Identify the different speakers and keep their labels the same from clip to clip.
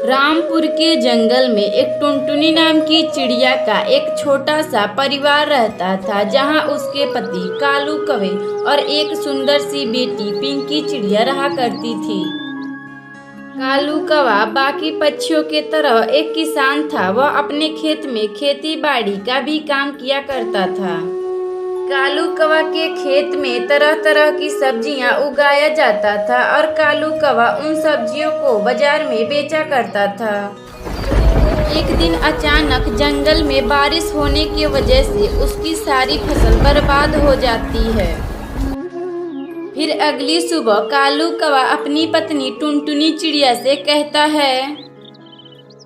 Speaker 1: रामपुर के जंगल में एक टुनटुनी नाम की चिड़िया का एक छोटा सा परिवार रहता था, जहां उसके पति कालू कौवे और एक सुंदर सी बेटी पिंकी चिड़िया रहा करती थी। कालू कौवा बाकी पक्षियों के तरह एक किसान था। वह अपने खेत में खेती बाड़ी का भी काम किया करता था। कालू कौवा के खेत में तरह तरह की सब्जियां उगाया जाता था और कालू कौवा उन सब्जियों को बाजार में बेचा करता था। एक दिन अचानक जंगल में बारिश होने की वजह से उसकी सारी फसल बर्बाद हो जाती है। फिर अगली सुबह कालू कौवा अपनी पत्नी टुनटुनी चिड़िया से कहता है,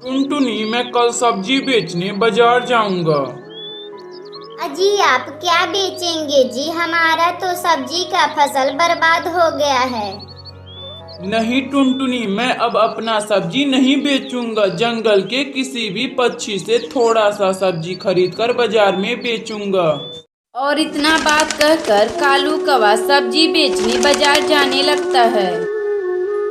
Speaker 2: टुनटुनी, मैं कल सब्जी बेचने बाजार जाऊंगा।
Speaker 3: अजी आप क्या बेचेंगे जी? हमारा तो सब्जी का फसल बर्बाद हो गया है।
Speaker 2: नहीं टुनटुनी, मैं अब अपना सब्जी नहीं बेचूंगा। जंगल के किसी भी पक्षी से थोड़ा सा सब्जी खरीद कर बाजार में बेचूंगा।
Speaker 1: और इतना बात कहकर कालू कौवा सब्जी बेचने बाजार जाने लगता है।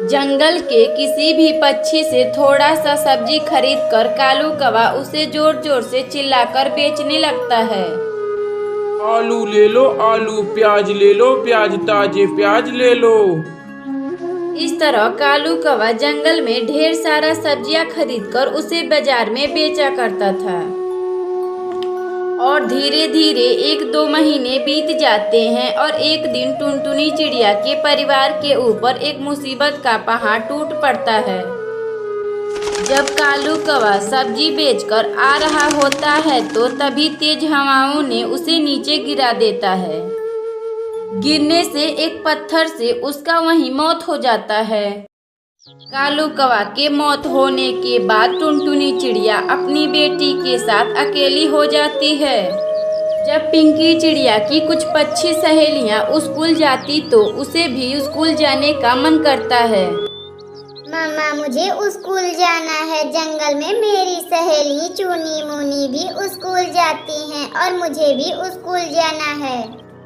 Speaker 1: जंगल के किसी भी पक्षी से थोड़ा सा सब्जी खरीदकर कालू कौवा उसे जोर जोर से चिल्लाकर बेचने लगता है।
Speaker 2: आलू ले लो आलू, प्याज ले लो प्याज, ताजे प्याज ले लो।
Speaker 1: इस तरह कालू कौवा जंगल में ढेर सारा सब्जियां खरीदकर उसे बाजार में बेचा करता था। और धीरे धीरे 1-2 महीने बीत जाते हैं और एक दिन टुनटुनी चिड़िया के परिवार के ऊपर एक मुसीबत का पहाड़ टूट पड़ता है। जब कालू कौवा सब्जी बेचकर आ रहा होता है तो तभी तेज हवाओं ने उसे नीचे गिरा देता है। गिरने से एक पत्थर से उसका वहीं मौत हो जाता है। कालू कौवा के मौत होने के बाद टुनटुनी चिड़िया अपनी बेटी के साथ अकेली हो जाती है। जब पिंकी चिड़िया की कुछ पक्षी सहेलियां स्कूल जाती तो उसे भी स्कूल जाने का मन करता है।
Speaker 3: मम्मा मुझे स्कूल जाना है। जंगल में मेरी सहेली चूनी मुनी भी स्कूल जाती हैं और मुझे भी स्कूल जाना है।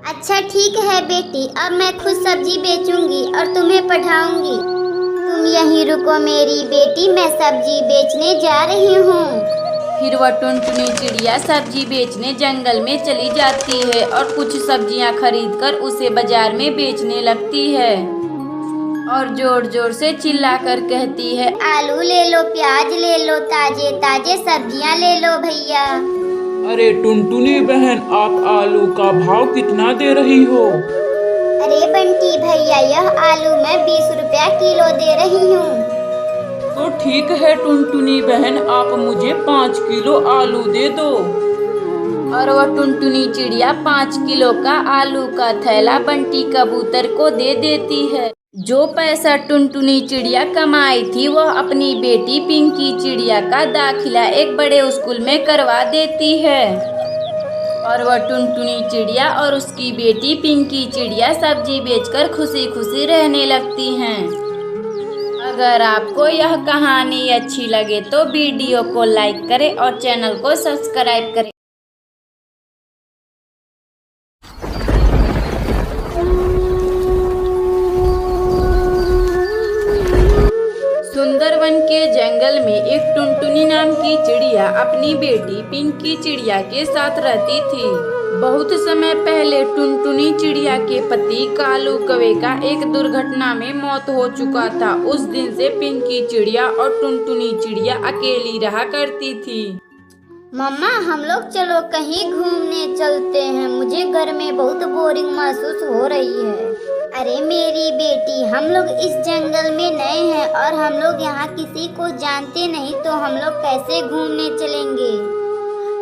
Speaker 3: अच्छा ठीक है बेटी, अब मैं खुद सब्जी बेचूंगी और तुम्हें पढ़ाऊंगी। तुम यहीं रुको मेरी बेटी, मैं सब्जी बेचने जा रही हूँ।
Speaker 1: फिर वह टुनटुनी चिड़िया सब्जी बेचने जंगल में चली जाती है और कुछ सब्जियां खरीदकर उसे बाजार में बेचने लगती है और जोर जोर से चिल्लाकर कहती है,
Speaker 3: आलू ले लो, प्याज ले लो, ताजे ताजे सब्जियां ले लो भैया।
Speaker 2: अरे टुनटुनी बहन, आप आलू का भाव कितना दे रही हो?
Speaker 3: अरे बंटी भैया, यह आलू मैं 20 रुपया किलो दे रही हूँ।
Speaker 2: तो ठीक है टुनटुनी बहन, आप मुझे 5 किलो आलू दे दो।
Speaker 1: और वह टुनटुनी चिड़िया 5 किलो का आलू का थैला बंटी कबूतर को दे देती है। जो पैसा टुनटुनी चिड़िया कमाई थी वह अपनी बेटी पिंकी चिड़िया का दाखिला एक बड़े स्कूल में करवा देती है। और वह टुनटुनी चिड़िया और उसकी बेटी पिंकी चिड़िया सब्जी बेचकर खुशी खुशी रहने लगती हैं। अगर आपको यह कहानी अच्छी लगे तो वीडियो को लाइक करें और चैनल को सब्सक्राइब करें। सुंदरवन के जंगल में एक टुनटुनी नाम की चिड़िया अपनी बेटी पिंकी चिड़िया के साथ रहती थी। बहुत समय पहले टुनटुनी चिड़िया के पति कालू कौवे का एक दुर्घटना में मौत हो चुका था। उस दिन से पिंकी चिड़िया और टुनटुनी चिड़िया अकेली रहा करती थी।
Speaker 3: मम्मा हम लोग चलो कहीं घूमने चलते हैं, मुझे घर में बहुत बोरिंग महसूस हो रही है। अरे मेरी बेटी, हम लोग इस जंगल में नए हैं और हम लोग यहाँ किसी को जानते नहीं, तो हम लोग कैसे घूमने चलेंगे?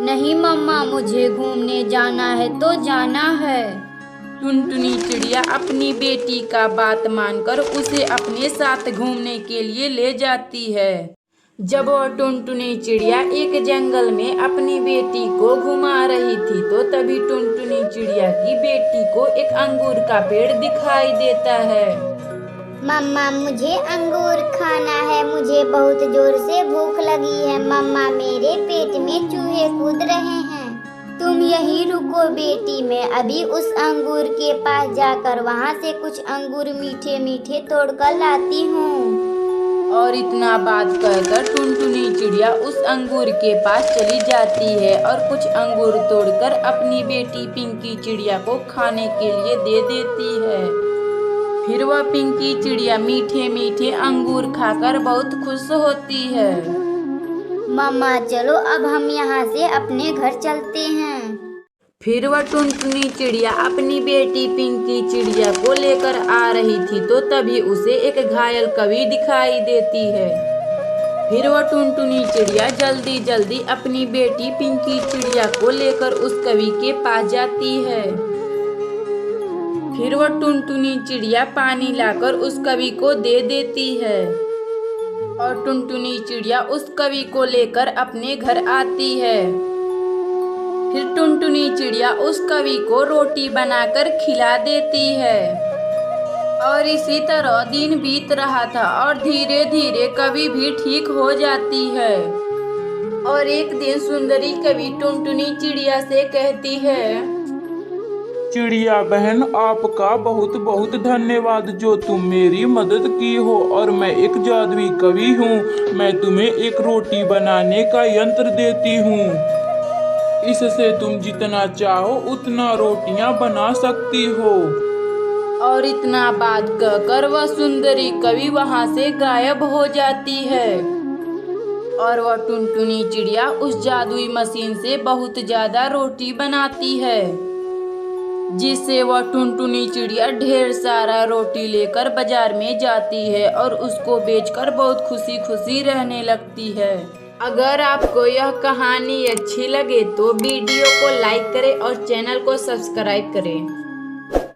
Speaker 1: नहीं मम्मा, मुझे घूमने जाना है तो जाना है। टुनटुनी चिड़िया अपनी बेटी का बात मानकर उसे अपने साथ घूमने के लिए ले जाती है। जब वह टुनटुनी चिड़िया एक जंगल में अपनी बेटी को घुमा रही थी तो तभी टुनटुनी चिड़िया की बेटी को एक अंगूर का पेड़ दिखाई देता है।
Speaker 3: मम्मा मुझे अंगूर खाना है, मुझे बहुत जोर से भूख लगी है। मम्मा मेरे पेट में चूहे कूद रहे हैं। तुम यहीं रुको बेटी, मैं अभी उस अंगूर के पास जाकर वहाँ से कुछ अंगूर मीठे मीठे तोड़कर लाती हूँ।
Speaker 1: और इतना बात कहकर टुनटुनी चिड़िया उस अंगूर के पास चली जाती है और कुछ अंगूर तोड़कर अपनी बेटी पिंकी चिड़िया को खाने के लिए दे देती है। फिर वह पिंकी चिड़िया मीठे मीठे अंगूर खाकर बहुत खुश होती है।
Speaker 3: मम्मा चलो अब हम यहाँ से अपने घर चलते हैं।
Speaker 1: फिर वह टुनटुनी चिड़िया अपनी बेटी पिंकी चिड़िया को लेकर आ रही थी तो तभी उसे एक घायल कवि दिखाई देती है। फिर वह टुनटुनी चिड़िया जल्दी जल्दी अपनी बेटी पिंकी चिड़िया को लेकर उस कवि के पास जाती है। फिर वह टुनटुनी चिड़िया पानी लाकर उस कवि को दे देती है और टुनटुनी चिड़िया उस कवि को लेकर अपने घर आती है। फिर टुनटुनी चिड़िया उस कवि को रोटी बनाकर खिला देती है और इसी तरह दिन बीत रहा था और धीरे धीरे कवि भी ठीक हो जाती है। और एक दिन सुंदरी कवि टुनटुनी चिड़िया से कहती है,
Speaker 2: चिड़िया बहन, आपका बहुत बहुत धन्यवाद जो तुम मेरी मदद की हो। और मैं एक जादुई कवि हूँ। मैं तुम्हें एक रोटी बनाने का यंत्र देती हूँ। इससे तुम जितना चाहो उतना रोटियां बना सकती हो।
Speaker 1: और इतना बात कहकर वह सुंदरी कवि वहां से गायब हो जाती है और वह टुनटुनी चिड़िया उस जादुई मशीन से बहुत ज्यादा रोटी बनाती है, जिससे वह टुनटुनी चिड़िया ढेर सारा रोटी लेकर बाजार में जाती है और उसको बेचकर बहुत खुशी खुशी रहने लगती है। अगर आपको यह कहानी अच्छी लगे तो वीडियो को लाइक करें और चैनल को सब्सक्राइब करें।